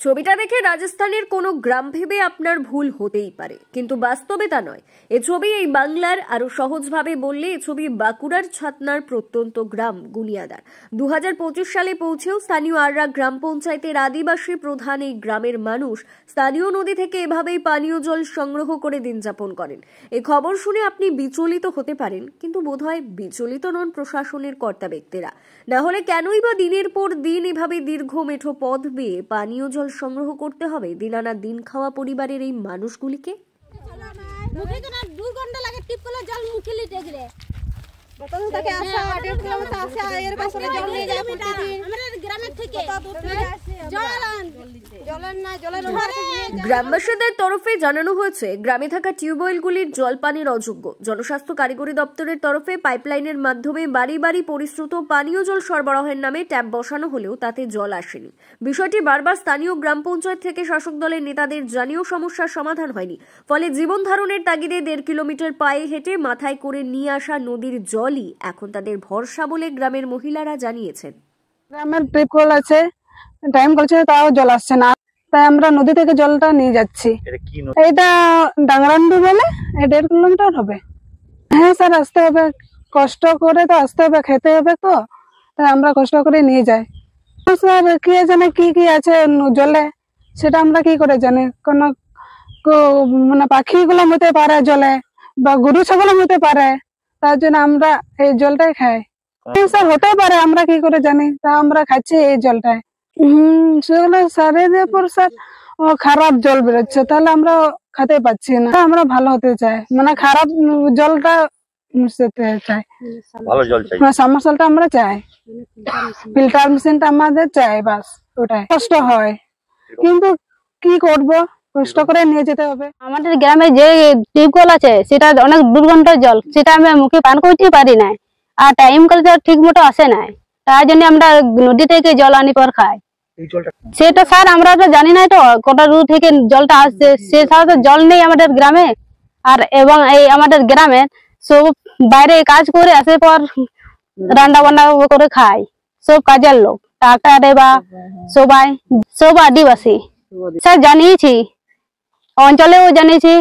ছবিটা দেখে রাজস্থানের কোনো গ্রাম ভেবে আপনার ভুল হতেই পারে, কিন্তু বাস্তবে তা নয়। এ ছবি এই বাংলার, আরো সহজভাবে বললে এ ছবি বাঁকুড়ার ছাতনার প্রত্যন্ত গ্রাম গুনিয়াদার। 2025 সালে পৌঁছেও স্থানীয় আররা গ্রাম পঞ্চায়েতের আদিবাসী প্রধান এই গ্রামের মানুষ স্থানীয় নদী থেকে এভাবেই পানীয় জল সংগ্রহ করে দিন যাপন করেন। এই খবর শুনে আপনি বিচলিত হতে পারেন, কিন্তু বোধহয় বিচলিত নন প্রশাসনের কর্তা ব্যক্তিরা। না হলে কেনই বা দিনের পর দিন এভাবে দীর্ঘ মেঠো পথ বেয়ে পানীয় জল সংগ্রহ করতে হবে দিন আনা দিন খাওয়া পরিবারের এই মানুষগুলিকে? গ্রামবাসীদের তরফে জানানো হয়েছে, গ্রামে থাকা টিউবওয়েলগুলির জল পানির অযোগ্য। জনস্বাস্থ্য কারিগরি দপ্তরের তরফে পাইপলাইনের মাধ্যমে বাড়ি বাড়ি পরিশ্রুত পানীয় জল সরবরাহের নামে ট্যাপ বসানো হলেও তাতে জল আসেনি। বিষয়টি বারবার স্থানীয় গ্রাম পঞ্চায়েত থেকে শাসক দলের নেতাদের জানিয়েও সমস্যার সমাধান হয়নি। ফলে জীবন ধারণের তাগিদে 1.5 কিলোমিটার পায়ে হেঁটে মাথায় করে নিয়ে আসা নদীর জলই এখন তাদের ভরসা বলে গ্রামের মহিলারা জানিয়েছেন। গ্রামের টিপ কল আছে, টাইম কলছে, তাও জল আসছে না, তাই আমরা নদী থেকে জলটা নিয়ে যাচ্ছি। এইটা ডাঙ্গারান্ডু বলে, 1.5 কিলোমিটার হবে। হ্যাঁ স্যার, আসতে হবে, কষ্ট করে তো আসতে হবে, খেতে হবে, তো তাই আমরা কষ্ট করে নিয়ে যাই। স্যার কি জানে কি কি আছে জলে, সেটা আমরা কি করে জানি? কোন মানে পাখিগুলো মতে পারে জলে, বা গরু ছাগল মতে পারে, তার জন্য আমরা এই জলটাই খাই। স্যার হতে পারে, আমরা কি করে জানি? তা আমরা খাচ্ছি এই জলটাই। সেগুলো স্যারের উপর স্যার খারাপ জল বেরোচ্ছে, তাহলে আমরা খেতে পাচ্ছি না। আমরা ভালো হতে চাই, মানে খারাপ জলটা চাই, ভালো জল চাই, সাবমার্সিবলটা আমরা চাই, ফিল্টার মেশিনটা আমাদের চাই, বাস ওটাই। কষ্ট হয়, কিন্তু কি করব, কষ্ট করে নিয়ে যেতে হবে। আমাদের গ্রামে যে টিউবওয়েল আছে সেটা অনেক দুর্গন্ধর জল, সেটা আমি মুখে পান করতে পারি না, আর টাইম কলটা ঠিক মতো আসে না, তার জন্য আমরা নদী থেকে জল আনি পর খাই। সেটা স্যার আমরা তো জানি না, তো কটা দূর থেকে জলটা আসছে, সে সাথে জল নেই আমাদের গ্রামে। আর এবং এই আমাদের গ্রামে সব বাইরে কাজ করে আসে পর রান্না বান্না করে খায়, সব কাজের লোক, টাকা দেবা সবাই, সব আদিবাসী। স্যার জানিয়েছি, অঞ্চলেও জানিয়েছি,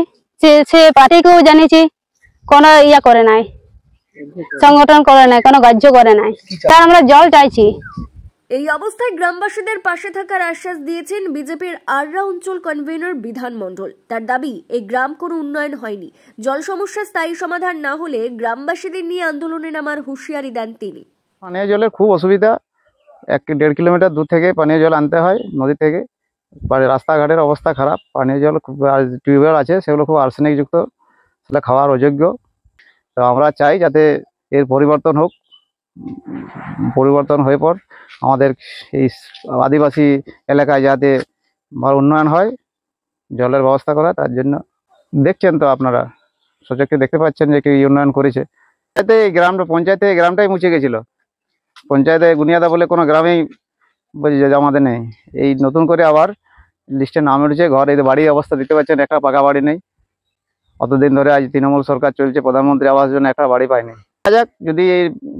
সে পার্টিকেও জানিয়েছি, কোনো ইয়া করে নাই, সংগঠন করে নাই, কোনো গ্রাহ্য করে নাই। তার আমরা জল চাইছি। এই অবস্থায় গ্রামবাসীদের পাশে থাকার আশ্বাস দিয়েছেন বিজেপির আররা অঞ্চল কনভেনর বিধান মণ্ডল। তার দাবি, এই গ্রাম কোনো উন্নয়ন হয়নি, জল সমস্যার স্থায়ী সমাধান না হলে গ্রামবাসীদের নিয়ে আন্দোলনে নামার হুঁশিয়ারি দেন তিনি। পানীয় জলের খুব অসুবিধা, 1-1.5 কিলোমিটার দূর থেকে পানীয় জল আনতে হয় নদী থেকে। রাস্তাঘাটের অবস্থা খারাপ, পানীয় জল খুব, টিউবওয়েল আছে সেগুলো খুব আর্সেনিক যুক্ত, সেটা খাওয়ার অযোগ্য। তো আমরা চাই যাতে এর পরিবর্তন হোক, পরিবর্তন হয়ে পর আমাদের এই আদিবাসী এলাকায় যাতে উন্নয়ন হয়, জলের ব্যবস্থা করা। তার জন্য দেখছেন তো আপনারা, সচক্ষে দেখতে পাচ্ছেন যে কি উন্নয়ন করেছে। এতে গ্রামটা, পঞ্চায়েতে গ্রামটাই মুছে গেছিল, পঞ্চায়েতে গুনিয়াদা বলে কোনো গ্রামেই আমাদের নেই। এই নতুন করে আবার লিস্টে নাম উঠেছে ঘর, এই বাড়ির অবস্থা দেখতে পাচ্ছেন, একটা পাকা বাড়ি নেই। অতদিন ধরে আজ তৃণমূল সরকার চলছে, প্রধানমন্ত্রী আবাস জন্য একটা বাড়ি পায়নি। যাক, যদি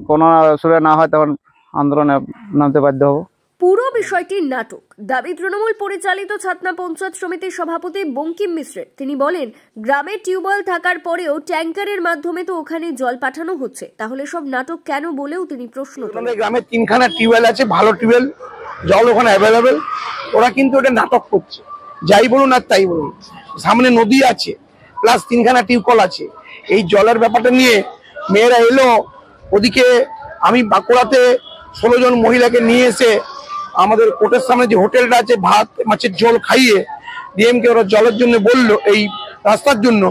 কোনো সুরে না হয় তখন আন্দোলনে নামতে বাধ্য হব। পুরো বিষয়টি নাটক দাবি তৃণমূল পরিচালিত ছাতনা পঞ্চায়েত সমিতির সভাপতি বঙ্কিম মিশ্রের। তিনি বলেন, গ্রামে টিউবওয়েল থাকার পরেও ট্যাঙ্কারের মাধ্যমে তো ওখানে জল পাঠানো হচ্ছে, তাহলে সব নাটক কেন বলেও তিনি প্রশ্ন করেন। গ্রামে 3খানা টিউবওয়েল আছে, ভালো টিউবওয়েল, জল ওখানে অ্যাভেলেবেল, ওরা কিন্তু এটা নাটক করছে। যাই বলুন আর তাই বলুন, সামনে নদী আছে, প্লাস 3খানা টিউবওয়েল আছে। এই জলের ব্যাপারটা নিয়ে মেয়েরা এলো, ওদিকে আমি বাঁকুড়াতে 16 জন মহিলাকে নিয়ে এসে আমাদের কোর্টের সামনে যে হোটেলটা আছে, ভাত মাছের ঝোল খাইয়ে ডিএমকে ওরা জলের জন্য বললো, এই রাস্তার জন্য।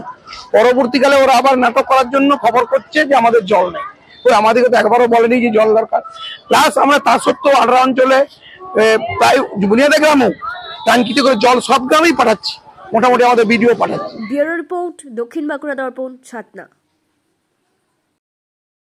পরবর্তীকালে ওরা আবার নাটক করার জন্য খবর করছে যে আমাদের জল নেই। তো আমাদেরকে তো একবারও বলেনি যে জল দরকার। প্লাস আমরা তা সত্ত্বেও আররা অঞ্চলে প্রায় বুনিয়াদা গ্রামও টাঙ্কিতে করে জল সব গ্রামেই পাঠাচ্ছি, মোটামুটি আমাদের ভিডিও পাঠাচ্ছি। ব্যুরো রিপোর্ট, দক্ষিণ বাঁকুড়া দর্পণ, ছাতনা।